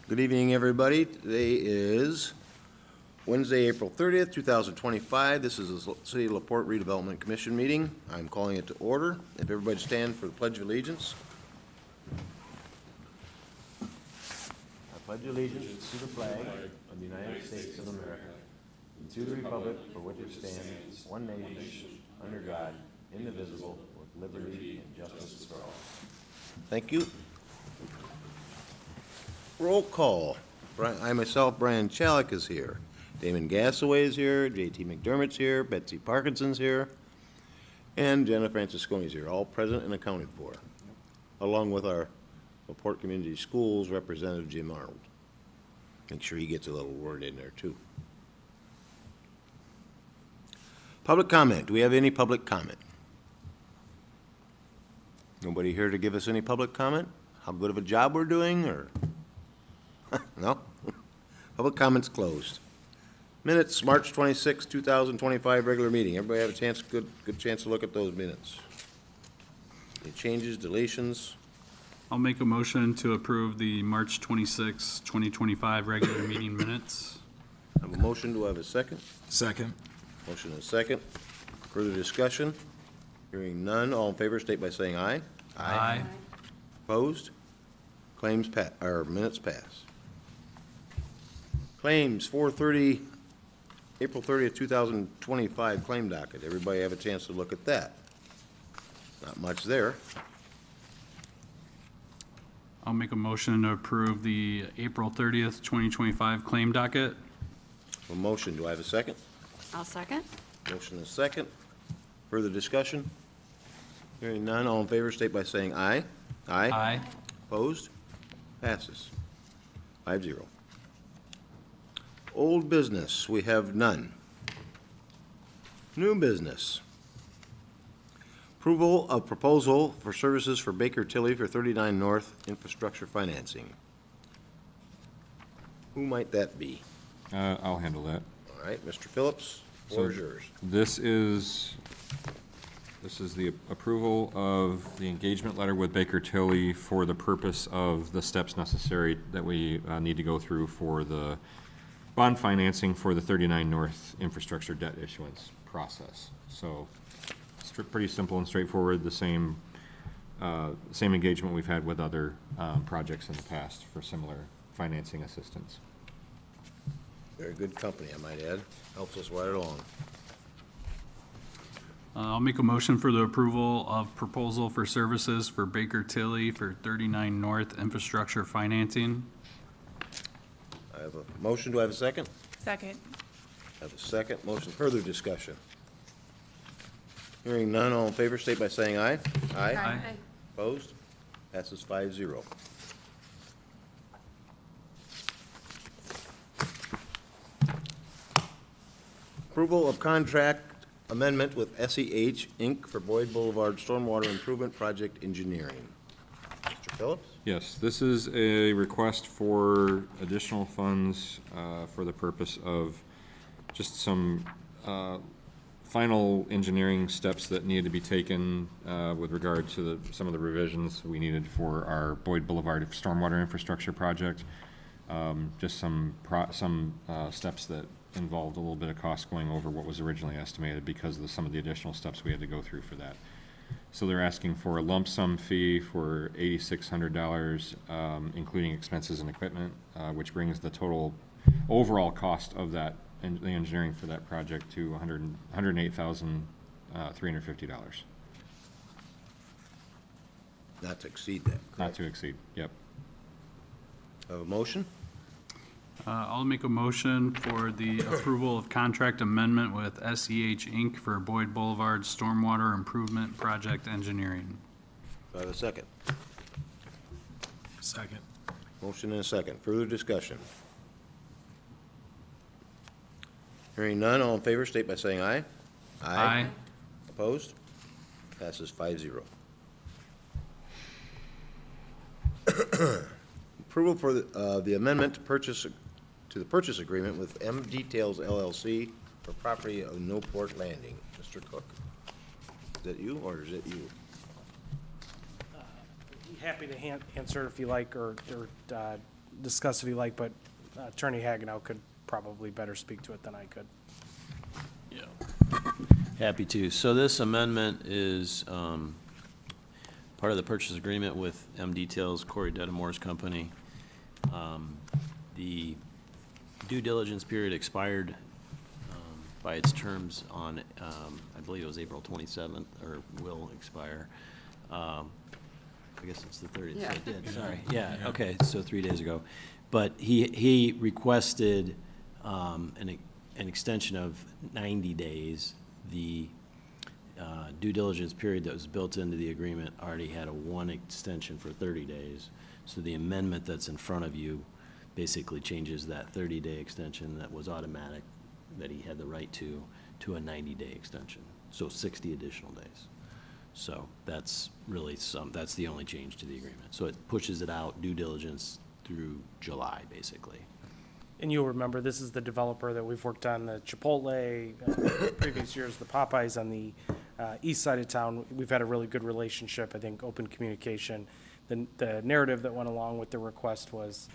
Good evening, everybody. Today is Wednesday, April 30th, 2025. This is the City of LaPorte Redevelopment Commission meeting. I'm calling it to order. If everybody stand for the Pledge of Allegiance. I pledge allegiance to the flag of the United States of America and to the republic for which it stands, one nation, under God, indivisible, with liberty and justice for all. Thank you. Roll call. I myself, Brian Chalik, is here. Damon Gassaway is here. J.T. McDermott's here. Betsy Parkinson's here. And Jenna Francisconi's here, all present and accounted for, along with our LaPorte Community Schools representative, Jim Arnold. Make sure he gets a little word in there, too. Public comment. Do we have any public comment? Nobody here to give us any public comment? How good of a job we're doing, or? No? Public comments closed. Minutes, March 26, 2025, regular meeting. Everybody have a chance, good chance to look at those minutes. Any changes, deletions? I'll make a motion to approve the March 26, 2025 regular meeting minutes. I have a motion. Do I have a second? Second. Motion and a second. Further discussion? Hearing none. All in favor state by saying aye. Aye. Opposed? Claims minutes pass. Claims 430, April 30th, 2025 claim docket. Everybody have a chance to look at that. Not much there. I'll make a motion to approve the April 30th, 2025 claim docket. A motion. Do I have a second? I'll second. Motion and a second. Further discussion? Hearing none. All in favor state by saying aye. Aye. Opposed? Passes. 5-0. Old business, we have none. New business. Approval of proposal for services for Baker Tilly for 39 North infrastructure financing. Who might that be? I'll handle that. All right, Mr. Phillips, floor is yours. This is the approval of the engagement letter with Baker Tilly for the purpose of the steps necessary that we need to go through for the bond financing for the 39 North infrastructure debt issuance process. So it's pretty simple and straightforward, the same engagement we've had with other projects in the past for similar financing assistance. Very good company, I might add. Helps us right along. I'll make a motion for the approval of proposal for services for Baker Tilly for 39 North infrastructure financing. I have a motion. Do I have a second? Second. I have a second. Motion. Further discussion? Hearing none. All in favor state by saying aye. Aye. Opposed? Passes 5-0. Approval of contract amendment with SEH Inc. for Boyd Boulevard Stormwater Improvement Project Engineering. Mr. Phillips? Yes, this is a request for additional funds for the purpose of just some final engineering steps that needed to be taken with regard to some of the revisions we needed for our Boyd Boulevard Stormwater Infrastructure Project. Just some steps that involved a little bit of cost going over what was originally estimated because of some of the additional steps we had to go through for that. So they're asking for a lump sum fee for $8,600, including expenses and equipment, which brings the total overall cost of that the engineering for that project to $108,350. Not to exceed that. Not to exceed. Yep. Have a motion? I'll make a motion for the approval of contract amendment with SEH Inc. for Boyd Boulevard Stormwater Improvement Project Engineering. Do I have a second? Second. Motion and a second. Further discussion? Hearing none. All in favor state by saying aye. Aye. Opposed? Passes 5-0. Approval for the amendment to the purchase agreement with M Details LLC for property of Newport Landing. Mr. Cook, is that you or is it you? Happy to answer if you like, or discuss if you like, but Attorney Hagenow could probably better speak to it than I could. Happy to. So this amendment is part of the purchase agreement with M Details, Corey Dedimore's company. The due diligence period expired by its terms on, I believe it was April 27th, or will expire. I guess it's the 30th, so it did, sorry. Yeah, okay, so 3 days ago. But he requested an extension of 90 days. The due diligence period that was built into the agreement already had a one extension for 30 days. So the amendment that's in front of you basically changes that 30-day extension that was automatic, that he had the right to a 90-day extension. So 60 additional days. So that's really that's the only change to the agreement. So it pushes it out, due diligence, through July, basically. And you'll remember, this is the developer that we've worked on the Chipotle, previous years, the Popeyes on the east side of town. We've had a really good relationship, I think, open communication. The narrative that went along with the request was,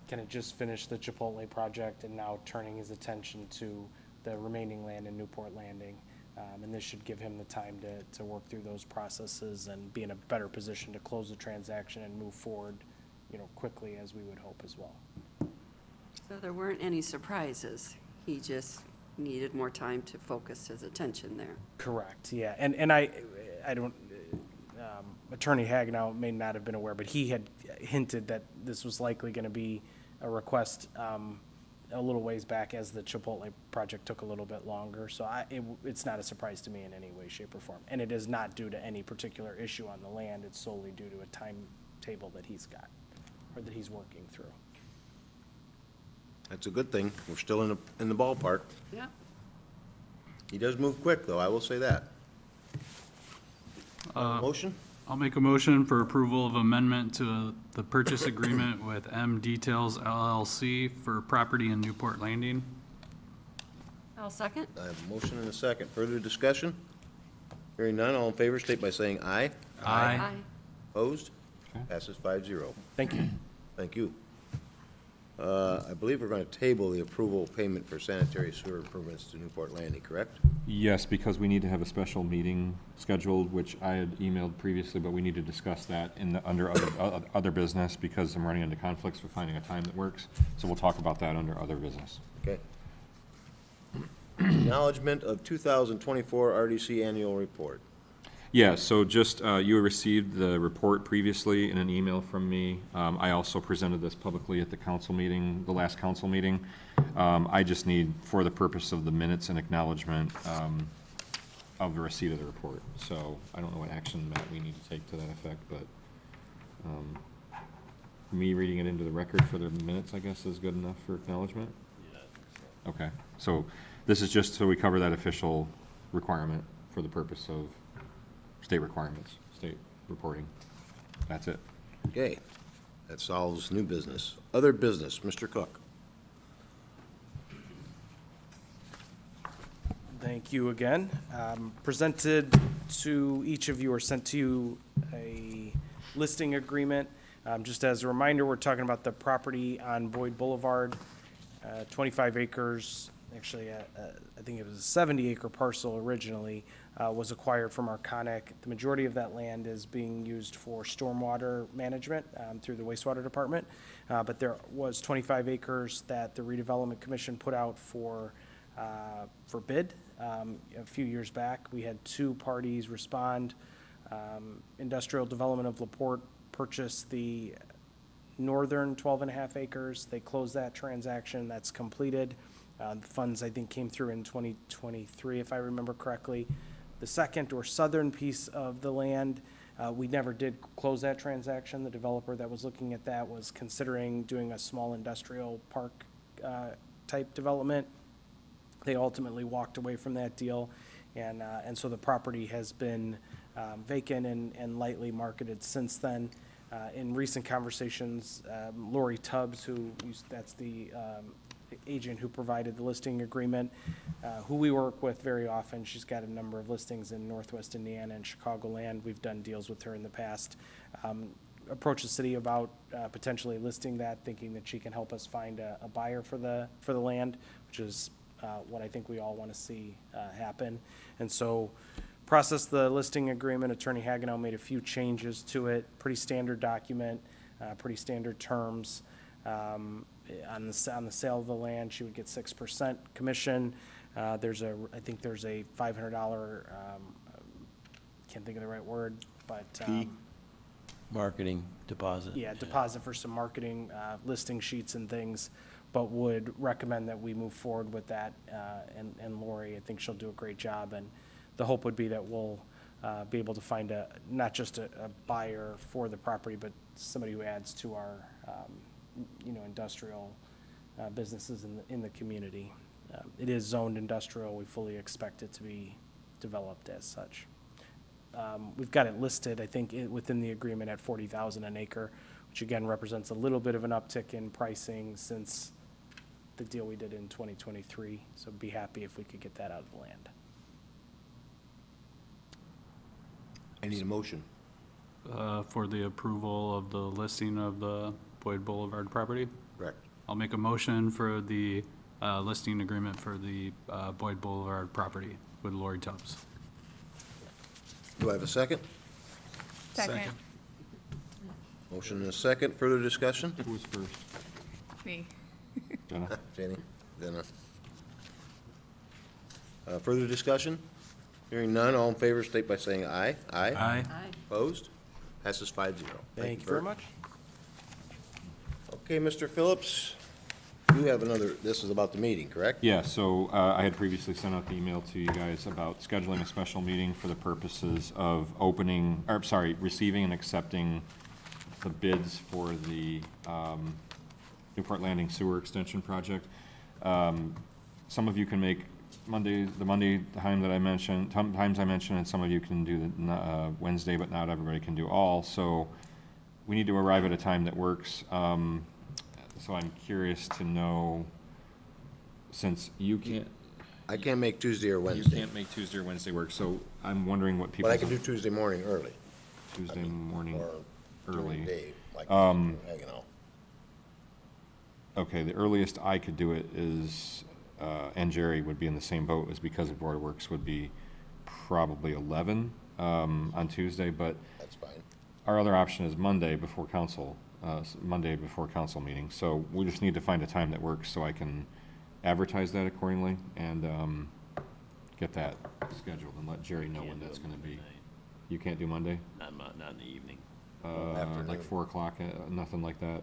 can it just finish the Chipotle project, and now turning his attention to the remaining land in Newport Landing. And this should give him the time to work through those processes and be in a better position to close the transaction and move forward, quickly, as we would hope as well. So there weren't any surprises. He just needed more time to focus his attention there. Correct, yeah. And I don't, Attorney Hagenow may not have been aware, but he had hinted that this was likely going to be a request a little ways back as the Chipotle project took a little bit longer. So it's not a surprise to me in any way, shape, or form. And it is not due to any particular issue on the land. It's solely due to a timetable that he's got, or that he's working through. That's a good thing. We're still in the ballpark. Yeah. He does move quick, though, I will say that. Motion? I'll make a motion for approval of amendment to the purchase agreement with M Details LLC for property in Newport Landing. I'll second. I have a motion and a second. Further discussion? Hearing none, all in favor state by saying aye. Aye. Opposed? Okay. Passes 5-0. Thank you. Thank you. I believe we're going to table the approval payment for sanitary sewer improvements to Newport Landing, correct? Yes, because we need to have a special meeting scheduled, which I had emailed previously, but we need to discuss that under other business, because I'm running into conflicts with finding a time that works. So we'll talk about that under other business. Okay. Acknowledgement of 2024 RDC annual report. Yeah, so just, you received the report previously in an email from me. I also presented this publicly at the council meeting, the last council meeting. I just need, for the purpose of the minutes and acknowledgement, of the receipt of the report. So I don't know what action, Matt, we need to take to that effect, but, me reading it into the record for the minutes, I guess, is good enough for acknowledgement? Okay, so this is just so we cover that official requirement for the purpose of state requirements, state reporting. That's it. Okay. That solves new business. Other business, Mr. Cook. Thank you again. Presented to each of you, or sent to you, a listing agreement. Just as a reminder, we're talking about the property on Boyd Boulevard, 25 acres, actually, I think it was a 70-acre parcel originally, was acquired from Arconic. The majority of that land is being used for stormwater management through the wastewater department, but there was 25 acres that the Redevelopment Commission put out for bid a few years back. We had two parties respond. Industrial Development of LaPorte purchased the northern 12.5 acres. They closed that transaction. That's completed. The funds, I think, came through in 2023, if I remember correctly. The second or southern piece of the land, we never did close that transaction. The developer that was looking at that was considering doing a small industrial park type development. They ultimately walked away from that deal, and so the property has been vacant and lightly marketed since then. In recent conversations, Lori Tubbs, that's the agent who provided the listing agreement, who we work with very often. She's got a number of listings in Northwest Indiana and Chicagoland. We've done deals with her in the past. approached the city about potentially listing that, thinking that she can help us find a buyer for the land, which is what I think we all want to see happen. And so processed the listing agreement. Attorney Hagenow made a few changes to it. Pretty standard document, pretty standard terms. On the sale of the land, she would get 6% commission. I think there's a $500, can't think of the right word, but. Fee? Marketing deposit. Yeah, deposit for some marketing, listing sheets and things, but would recommend that we move forward with that. And Lori, I think she'll do a great job, and the hope would be that we'll be able to find not just a buyer for the property, but somebody who adds to our, industrial businesses in the community. It is zoned industrial. We fully expect it to be developed as such. We've got it listed, I think, within the agreement at $40,000 an acre, which again represents a little bit of an uptick in pricing since the deal we did in 2023. So be happy if we could get that out of the land. I need a motion. For the approval of the listing of the Boyd Boulevard property. Correct. I'll make a motion for the listing agreement for the Boyd Boulevard property with Lori Tubbs. Do I have a second? Second. Motion and a second. Further discussion? Who was first? Me. Jenna? Jenny? Then, further discussion? Hearing none, all in favor state by saying aye. Aye. Aye. Opposed? Passes 5-0. Thank you very much. Okay, Mr. Phillips, you have another, this is about the meeting, correct? Yeah, so I had previously sent out the email to you guys about scheduling a special meeting for the purposes of receiving and accepting the bids for the Newport Landing Sewer Extension Project. Some of you can make the Monday time that I mentioned, times I mentioned, and some of you can do the Wednesday, but not everybody can do all. So we need to arrive at a time that works. So I'm curious to know, since you can't, I can't make Tuesday or you Wednesday, can't make Tuesday or Wednesday work, so I'm wondering what people. but I can do Tuesday morning early. Tuesday morning Or during early. the day, like, hanging out. Okay, the earliest I could do it is, and Jerry would be in the same boat, is because of Board of Works would be probably 11 on Tuesday, but That's fine. our other option is Monday before council meeting. So we just need to find a time that works so I can advertise that accordingly and get that scheduled and let Jerry know when Can't do that's it gonna be. Monday. You can't do Monday? Not in the evening. Afternoon. Like 4 o'clock, nothing like that?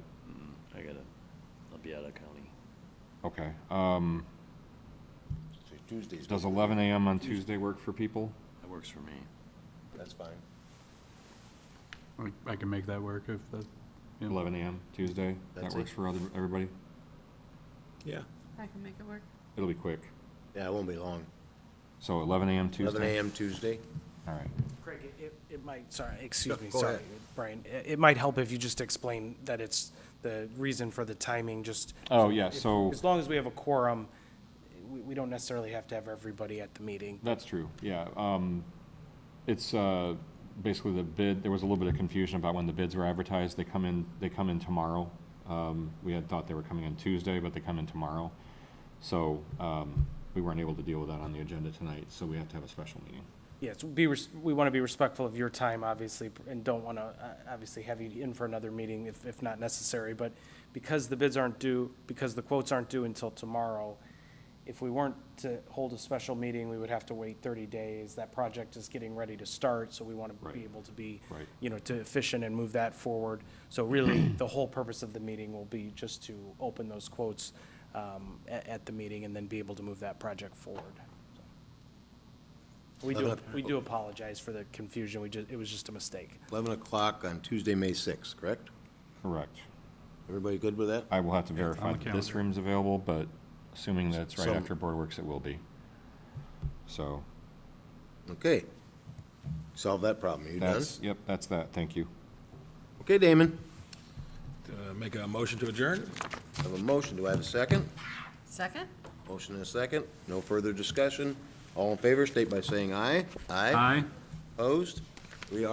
I'll be out of county. Okay. So Tuesday's. Does 11 a.m. on Tuesday work for people? That works for me. That's fine. I can make that work if that. yeah. 11 a.m. Tuesday? That That's works it. for everybody? Yeah. I can make it work. It'll be quick. Yeah, it won't be long. So 11 a.m. Tuesday? 11 a.m. Tuesday. All right. Craig, it might, sorry, excuse Go me, ahead. sorry, Brian. It might help if you just explain that it's the reason for the timing, just. Oh, yeah, if- so- As long as we have a quorum, we don't necessarily have to have everybody at the meeting. That's true, yeah. It's basically the bid, there was a little bit of confusion about when the bids were advertised. They come in tomorrow. We had thought they were coming in Tuesday, but they come in tomorrow. So we weren't able to deal with that on the agenda tonight, so we have to have a special meeting. Yes, we want to be respectful of your time, obviously, and don't want to, obviously, have you in for another meeting if not necessary. But because the bids aren't due, because the quotes aren't due until tomorrow, if we weren't to hold a special meeting, we would have to wait 30 days. That project is getting ready to start, so we want to be Right. able to be, Right. to efficient and move that forward. So really, the whole purpose of the meeting will be just to open those quotes at the meeting and then be able to move that project forward. We do apologize for the confusion. It was just a mistake. 11 o'clock on Tuesday, May 6th, correct? Correct. Everybody good with that? I will have to verify on the that this calendar. room's available, but assuming that it's right So- after Board Works, it will be. So Okay. Solve that problem. Are you done? yep, that's that. Thank you. Okay, Damon. Make a motion to adjourn? I have a motion. Do I have a second? Second? Motion and a second. No further discussion. All in favor, state by saying aye. Aye. Opposed? We are.